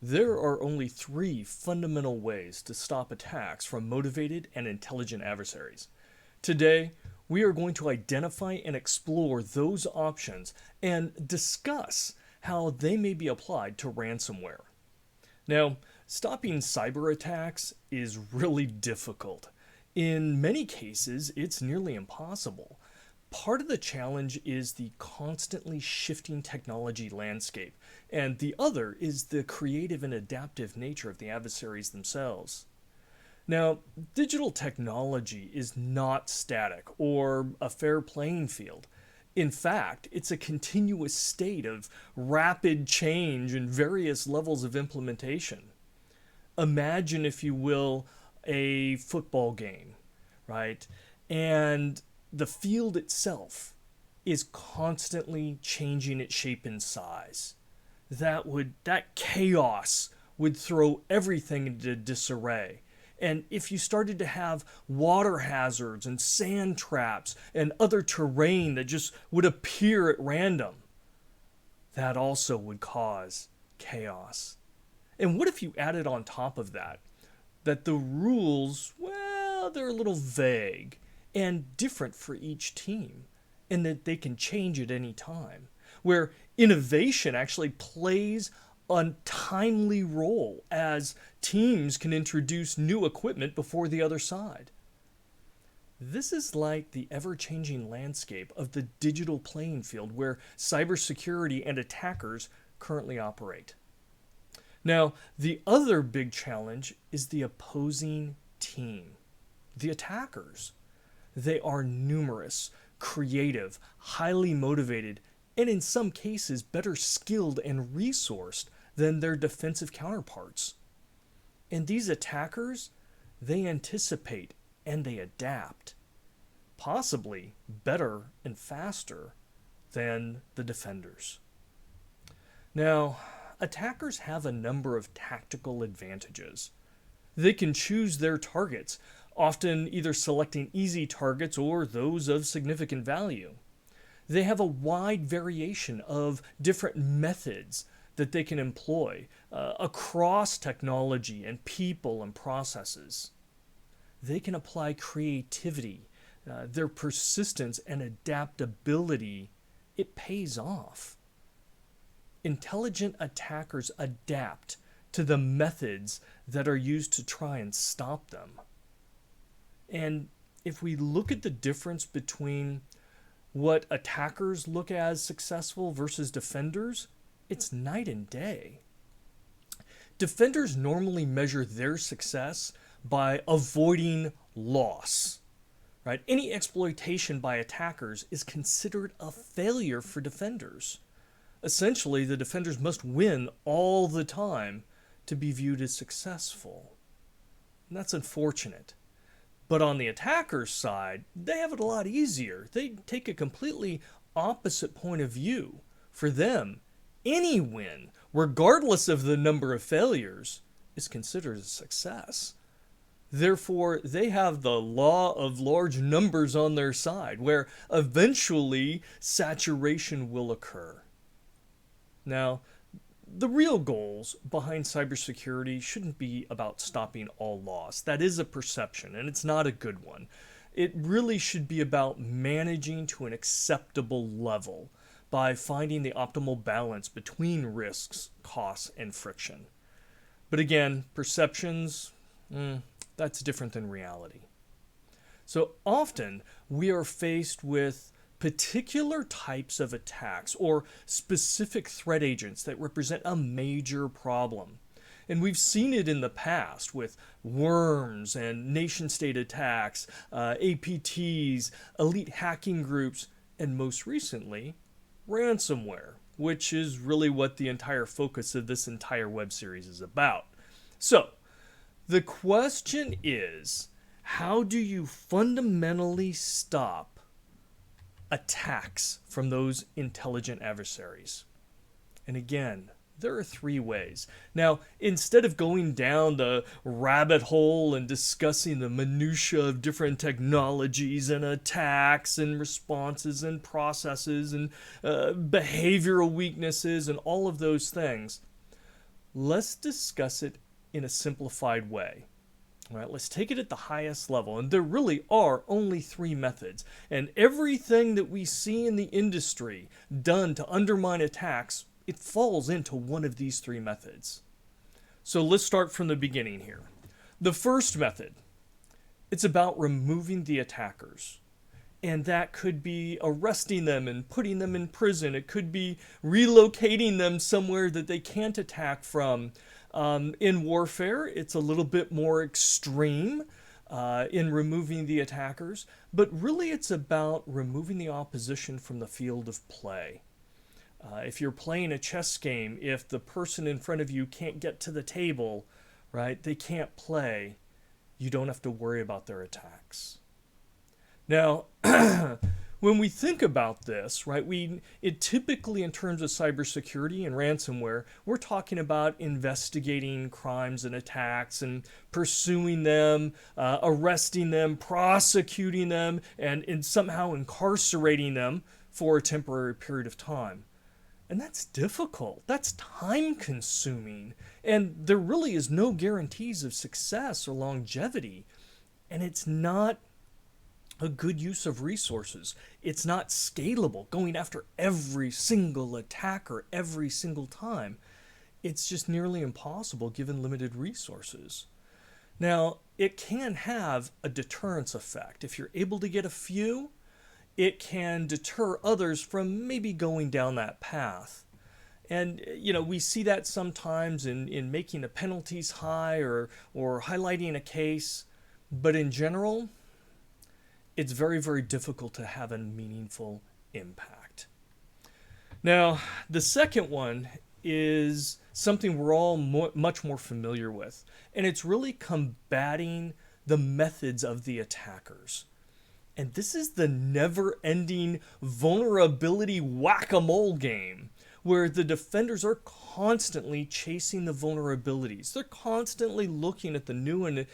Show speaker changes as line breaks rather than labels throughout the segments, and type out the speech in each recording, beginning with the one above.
There are only three fundamental ways to stop attacks from motivated and intelligent adversaries. Today, we are going to identify and explore those options and discuss how they may be applied to ransomware. Now, stopping cyber attacks is really difficult. In many cases, it's nearly impossible. Part of the challenge is the constantly shifting technology landscape, and the other is the creative and adaptive nature of the adversaries themselves. Now, digital technology is not static or a fair playing field. In fact, it's a continuous state of rapid change and various levels of implementation. Imagine, if you will, a football game, right? And the field itself is constantly changing its shape and size. That chaos would throw everything into disarray. And if you started to have water hazards and sand traps and other terrain that just would appear at random, that also would cause chaos. And what if you added on top of that the rules, well, they're a little vague and different for each team, and that they can change at any time, where innovation actually plays a timely role as teams can introduce new equipment before the other side. This is like the ever-changing landscape of the digital playing field where cybersecurity and attackers currently operate. Now, the other big challenge is the opposing team, the attackers. They are numerous, creative, highly motivated, and in some cases better skilled and resourced than their defensive counterparts. And these attackers, they anticipate and they adapt, possibly better and faster than the defenders. Now, attackers have a number of tactical advantages. They can choose their targets, often either selecting easy targets or those of significant value. They have a wide variation of different methods that they can employ across technology and people and processes. They can apply creativity, their persistence and adaptability, it pays off. Intelligent attackers adapt to the methods that are used to try and stop them. And if we look at the difference between what attackers look as successful versus defenders, it's night and day. Defenders normally measure their success by avoiding loss, right? Any exploitation by attackers is considered a failure for defenders. Essentially, the defenders must win all the time to be viewed as successful. And that's unfortunate. But on the attacker's side, they have it a lot easier. They take a completely opposite point of view. For them, any win, regardless of the number of failures, is considered a success. Therefore, they have the law of large numbers on their side, where eventually saturation will occur. Now, the real goals behind cybersecurity shouldn't be about stopping all loss. That is a perception, and it's not a good one. It really should be about managing to an acceptable level by finding the optimal balance between risks, costs, and friction. But again, perceptions, that's different than reality. So often we are faced with particular types of attacks or specific threat agents that represent a major problem. And we've seen it in the past with worms and nation-state attacks, APTs, elite hacking groups, and most recently, ransomware, which is really what the entire focus of this entire web series is about. So, the question is, how do you fundamentally stop attacks from those intelligent adversaries? And again, there are three ways. Now, instead of going down the rabbit hole and discussing the minutiae of different technologies and attacks and responses and processes and behavioral weaknesses and all of those things, let's discuss it in a simplified way. All right, let's take it at the highest level. And there really are only three methods. And everything that we see in the industry done to undermine attacks, it falls into one of these three methods. So let's start from the beginning here. The first method, it's about removing the attackers. And that could be arresting them and putting them in prison. It could be relocating them somewhere that they can't attack from. In warfare, it's a little bit more extreme in removing the attackers, but really it's about removing the opposition from the field of play. If you're playing a chess game, if the person in front of you can't get to the table, right, they can't play, you don't have to worry about their attacks. Now, when we think about this, right, it typically in terms of cybersecurity and ransomware, we're talking about investigating crimes and attacks and pursuing them, arresting them, prosecuting them, and somehow incarcerating them for a temporary period of time. And that's difficult. That's time consuming. And there really is no guarantees of success or longevity. And it's not a good use of resources. It's not scalable, going after every single attacker every single time. It's just nearly impossible given limited resources. Now, it can have a deterrence effect. If you're able to get a few, it can deter others from maybe going down that path. And, we see that sometimes in making the penalties high or highlighting a case. But in general, it's very, very difficult to have a meaningful impact. Now, the second one is something we're all much more familiar with, and it's really combating the methods of the attackers. And this is the never-ending vulnerability whack-a-mole game, where the defenders are constantly chasing the vulnerabilities. They're constantly looking at the new and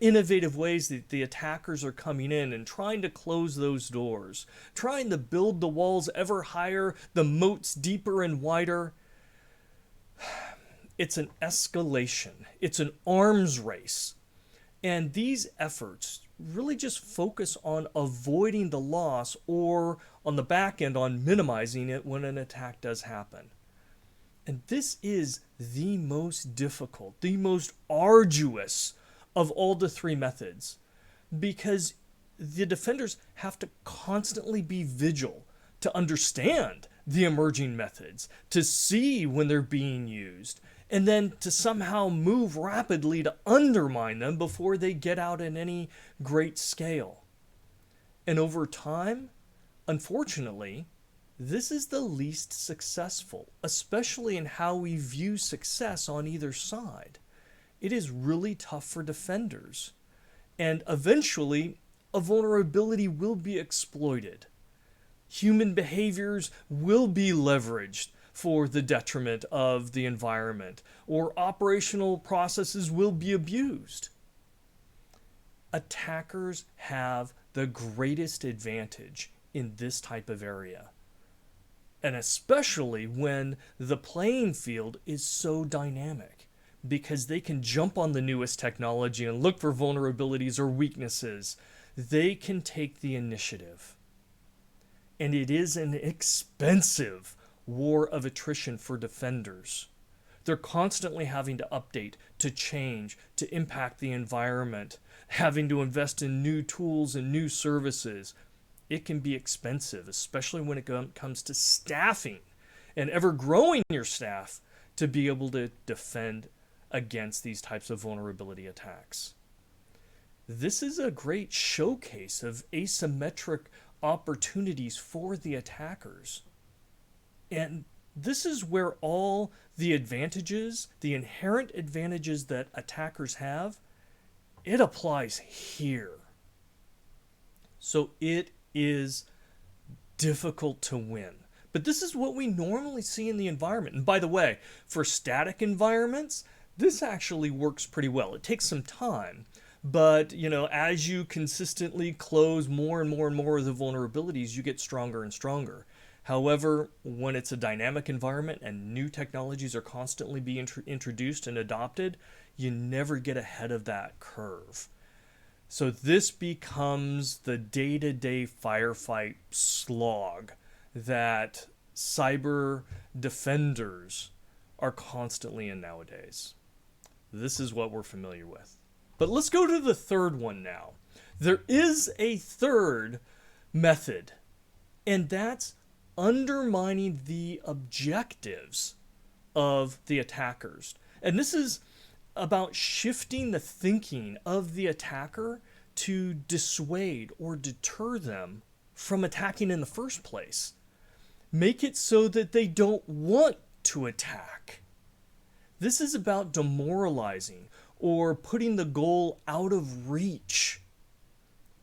innovative ways that the attackers are coming in and trying to close those doors, trying to build the walls ever higher, the moats deeper and wider. It's an escalation. It's an arms race. And these efforts really just focus on avoiding the loss or on the back end on minimizing it when an attack does happen. And this is the most difficult, the most arduous of all the three methods, because the defenders have to constantly be vigilant to understand the emerging methods, to see when they're being used, and then to somehow move rapidly to undermine them before they get out in any great scale. And over time, unfortunately, this is the least successful, especially in how we view success on either side. It is really tough for defenders. And eventually, a vulnerability will be exploited. Human behaviors will be leveraged for the detriment of the environment, or operational processes will be abused. Attackers have the greatest advantage in this type of area, and especially when the playing field is so dynamic, because they can jump on the newest technology and look for vulnerabilities or weaknesses. They can take the initiative. And it is an expensive war of attrition for defenders. They're constantly having to update, to change, to impact the environment, having to invest in new tools and new services. It can be expensive, especially when it comes to staffing and ever growing your staff to be able to defend against these types of vulnerability attacks. This is a great showcase of asymmetric opportunities for the attackers. And this is where all the advantages, the inherent advantages that attackers have, it applies here. So it is difficult to win. But this is what we normally see in the environment. And by the way, for static environments, this actually works pretty well. It takes some time. But, as you consistently close more and more and more of the vulnerabilities, you get stronger and stronger. However, when it's a dynamic environment and new technologies are constantly being introduced and adopted, you never get ahead of that curve. So this becomes the day-to-day firefight slog that cyber defenders are constantly in nowadays. This is what we're familiar with. But let's go to the third one now. There is a third method, and that's undermining the objectives of the attackers. And this is about shifting the thinking of the attacker to dissuade or deter them from attacking in the first place. Make it so that they don't want to attack. This is about demoralizing or putting the goal out of reach.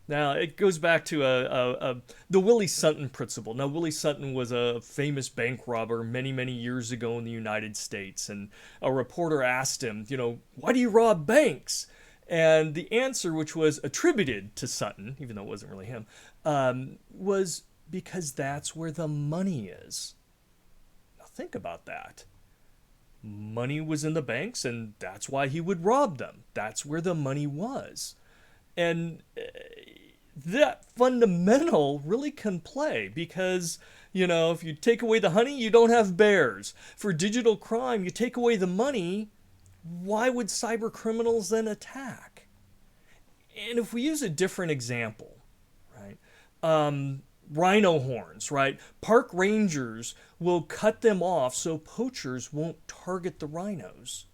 Now, it goes back to the Willie Sutton principle. Now, Willie Sutton was a famous bank robber many, many years ago in the United States. And a reporter asked him, why do you rob banks? And the answer, which was attributed to Sutton, even though it wasn't really him, was because that's where the money is. Now, think about that. Money was in the banks, and that's why he would rob them. That's where the money was. And that fundamental really can play because, if you take away the honey, you don't have bears. For digital crime, you take away the money, why would cyber criminals then attack? And if we use a different example, right? Rhino horns, right? Park rangers will cut them off so poachers won't target the rhinos.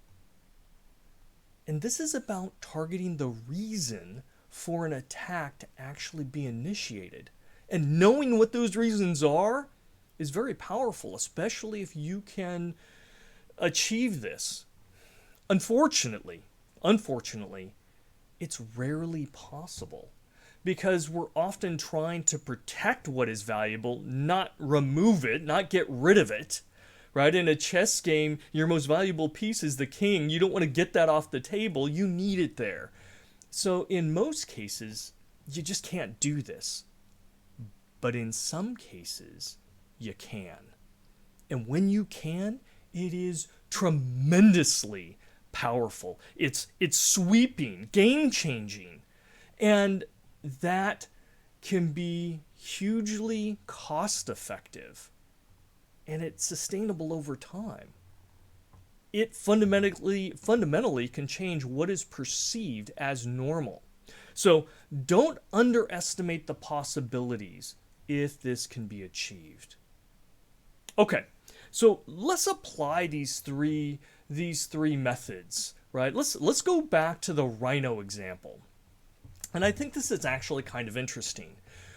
And this is about targeting the reason for an attack to actually be initiated. And knowing what those reasons are is very powerful, especially if you can achieve this. Unfortunately, it's rarely possible because we're often trying to protect what is valuable, not remove it, not get rid of it. Right? In a chess game, your most valuable piece is the king. You don't want to get that off the table. You need it there. So in most cases, you just can't do this. But in some cases, you can. And when you can, it is tremendously powerful. It's sweeping, game-changing. And that can be hugely cost-effective. And it's sustainable over time. It fundamentally can change what is perceived as normal. So don't underestimate the possibilities if this can be achieved. Okay, so let's apply these three methods, right? Let's go back to the Rhino example. And I think this is actually kind of interesting.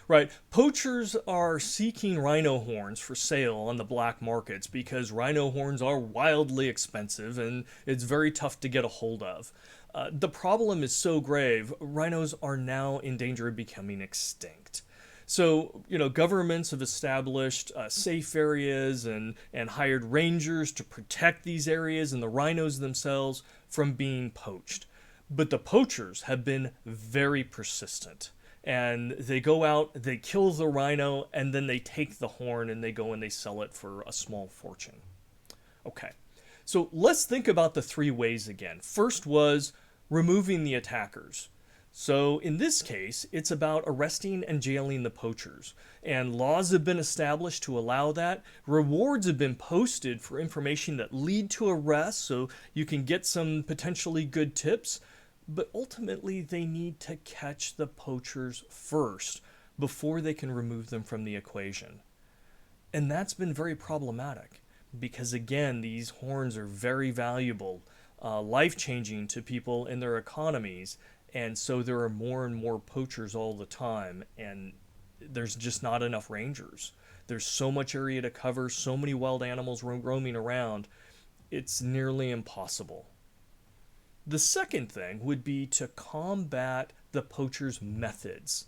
Right, poachers are seeking rhino horns for sale on the black markets because rhino horns are wildly expensive and it's very tough to get a hold of. The problem is so grave, rhinos are now in danger of becoming extinct. So, governments have established safe areas and hired rangers to protect these areas and the rhinos themselves from being poached. But the poachers have been very persistent. And they go out, they kill the rhino, and then they take the horn and they go and they sell it for a small fortune. Okay, so let's think about the three ways again. First was removing the attackers. So in this case, it's about arresting and jailing the poachers. And laws have been established to allow that. Rewards have been posted for information that lead to arrests, so you can get some potentially good tips. But ultimately, they need to catch the poachers first before they can remove them from the equation. And that's been very problematic because, again, these horns are very valuable, life-changing to people in their economies. And so there are more and more poachers all the time, and there's just not enough rangers. There's so much area to cover, so many wild animals roaming around, it's nearly impossible. The second thing would be to combat the poachers' methods.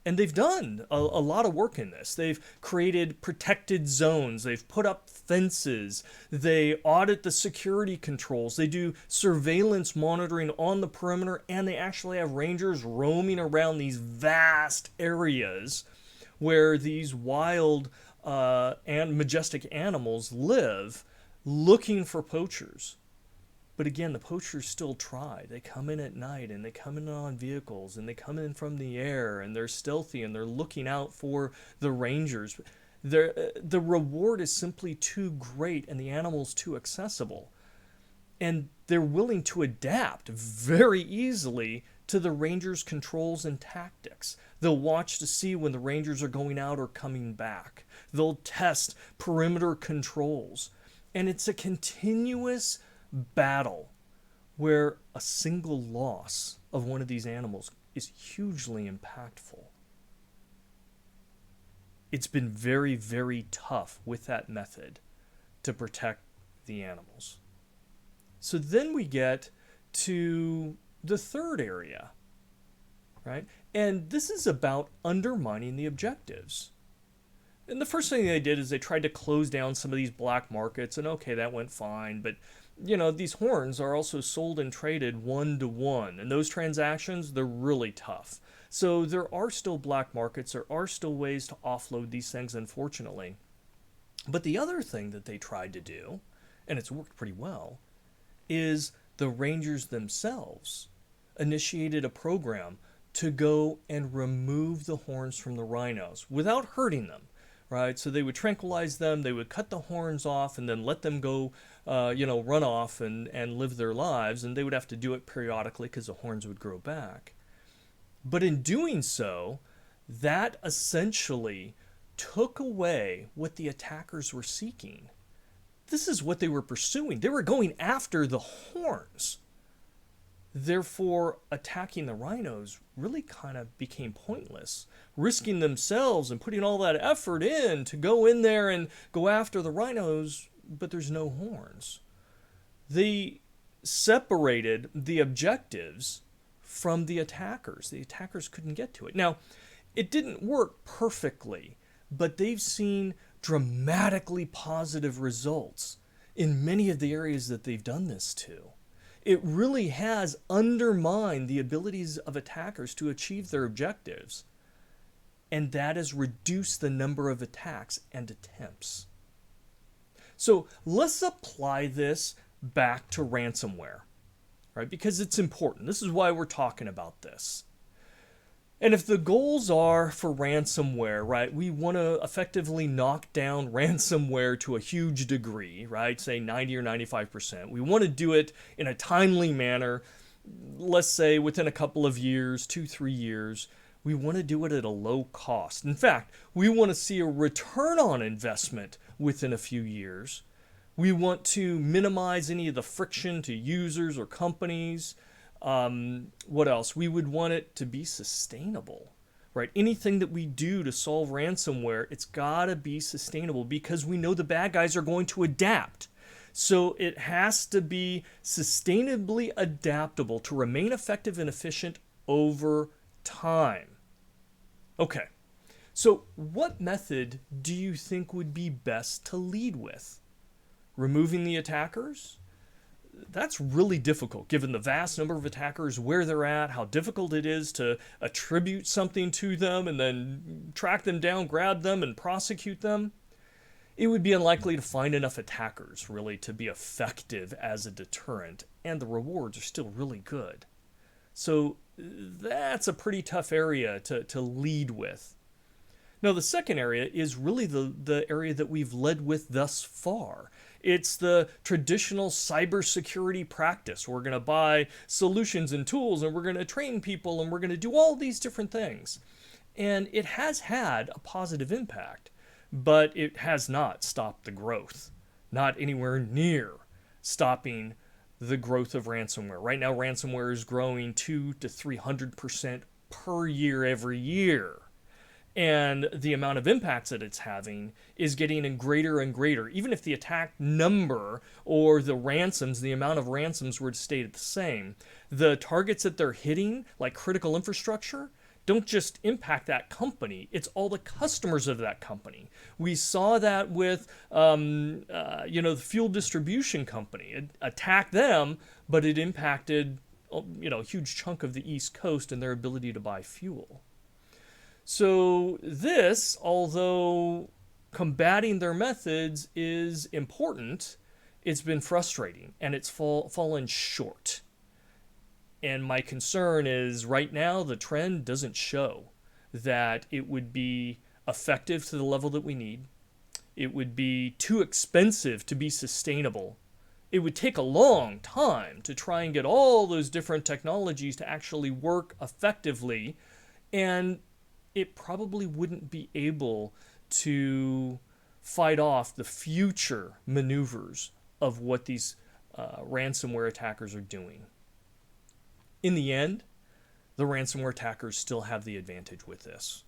And they've done a lot of work in this. They've created protected zones. They've put up fences. They audit the security controls. They do surveillance monitoring on the perimeter. And they actually have rangers roaming around these vast areas where these wild and majestic animals live looking for poachers. But again, the poachers still try. They come in at night and they come in on vehicles and they come in from the air and they're stealthy and they're looking out for the rangers. The reward is simply too great and the animal's too accessible. And they're willing to adapt very easily to the rangers' controls and tactics. They'll watch to see when the rangers are going out or coming back. They'll test perimeter controls. And it's a continuous battle where a single loss of one of these animals is hugely impactful. It's been very, very tough with that method to protect the animals. So then we get to the third area, right? And this is about undermining the objectives. And the first thing they did is they tried to close down some of these black markets, and okay, that went fine, but you know, these horns are also sold and traded one-to-one, and those transactions, they're really tough. So there are still black markets, there are still ways to offload these things, unfortunately. But the other thing that they tried to do, and it's worked pretty well, is the rangers themselves initiated a program to go and remove the horns from the rhinos without hurting them. Right, so they would tranquilize them, they would cut the horns off and then let them go, run off and live their lives, and they would have to do it periodically because the horns would grow back. But in doing so, that essentially took away what the attackers were seeking. This is what they were pursuing. They were going after the horns. Therefore, attacking the rhinos really kind of became pointless, risking themselves and putting all that effort in to go in there and go after the rhinos, but there's no horns. They separated the objectives from the attackers. The attackers couldn't get to it. Now, it didn't work perfectly, but they've seen dramatically positive results in many of the areas that they've done this to. It really has undermined the abilities of attackers to achieve their objectives, and that has reduced the number of attacks and attempts. So let's apply this back to ransomware, right? Because it's important. This is why we're talking about this. And if the goals are for ransomware, right, we want to effectively knock down ransomware to a huge degree, right, say 90 or 95%. We want to do it in a timely manner, let's say within a couple of years, 2-3 years. We want to do it at a low cost. In fact, we want to see a return on investment within a few years. We want to minimize any of the friction to users or companies. What else? We would want it to be sustainable, right? Anything that we do to solve ransomware, it's got to be sustainable because we know the bad guys are going to adapt. So it has to be sustainably adaptable to remain effective and efficient over time. Okay, so what method do you think would be best to lead with? Removing the attackers? That's really difficult given the vast number of attackers, where they're at, how difficult it is to attribute something to them and then track them down, grab them, and prosecute them. It would be unlikely to find enough attackers really to be effective as a deterrent, and the rewards are still really good. So that's a pretty tough area to lead with. Now, the second area is really the area that we've led with thus far. It's the traditional cybersecurity practice. We're going to buy solutions and tools, and we're going to train people, and we're going to do all these different things. And it has had a positive impact, but it has not stopped the growth. Not anywhere near stopping the growth of ransomware. Right now, ransomware is growing 200 to 300% per year every year. And the amount of impacts that it's having is getting greater and greater. Even if the attack number or the ransoms, the amount of ransoms were to stay the same, the targets that they're hitting, like critical infrastructure, don't just impact that company. It's all the customers of that company. We saw that with, the fuel distribution company. It attacked them, but it impacted, a huge chunk of the East Coast and their ability to buy fuel. So this, although combating their methods is important. It's been frustrating, and it's fallen short. And my concern is right now the trend doesn't show that it would be effective to the level that we need. It would be too expensive to be sustainable. It would take a long time to try and get all those different technologies to actually work effectively, and it probably wouldn't be able to fight off the future maneuvers of what these ransomware attackers are doing. In the end, the ransomware attackers still have the advantage with this.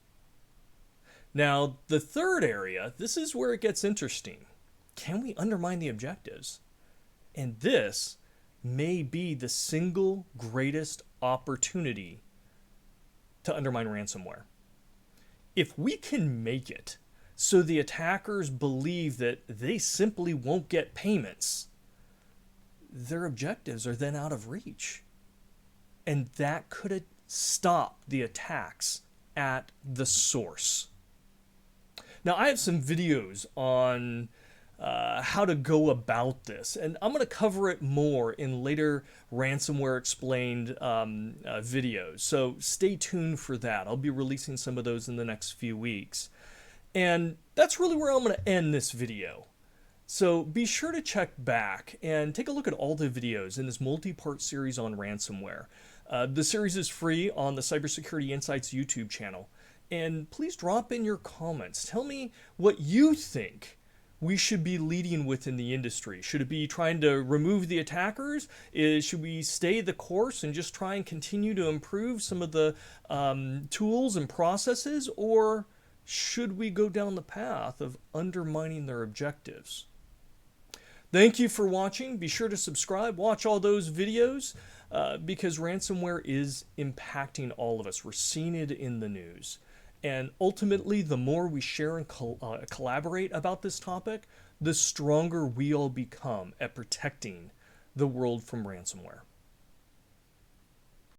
Now, the third area, this is where it gets interesting. Can we undermine the objectives? And this may be the single greatest opportunity to undermine ransomware. If we can make it so the attackers believe that they simply won't get payments, their objectives are then out of reach. And that could stop the attacks at the source. Now, I have some videos on how to go about this, and I'm going to cover it more in later Ransomware Explained videos. So stay tuned for that. I'll be releasing some of those in the next few weeks. And that's really where I'm going to end this video. So be sure to check back and take a look at all the videos in this multi-part series on ransomware. The series is free on the Cybersecurity Insights YouTube channel. And please drop in your comments. Tell me what you think we should be leading with in the industry. Should it be trying to remove the attackers? Should we stay the course and just try and continue to improve some of the tools and processes? Or should we go down the path of undermining their objectives? Thank you for watching. Be sure to subscribe, watch all those videos, because ransomware is impacting all of us. We're seeing it in the news. And ultimately, the more we share and collaborate about this topic, the stronger we all become at protecting the world from ransomware.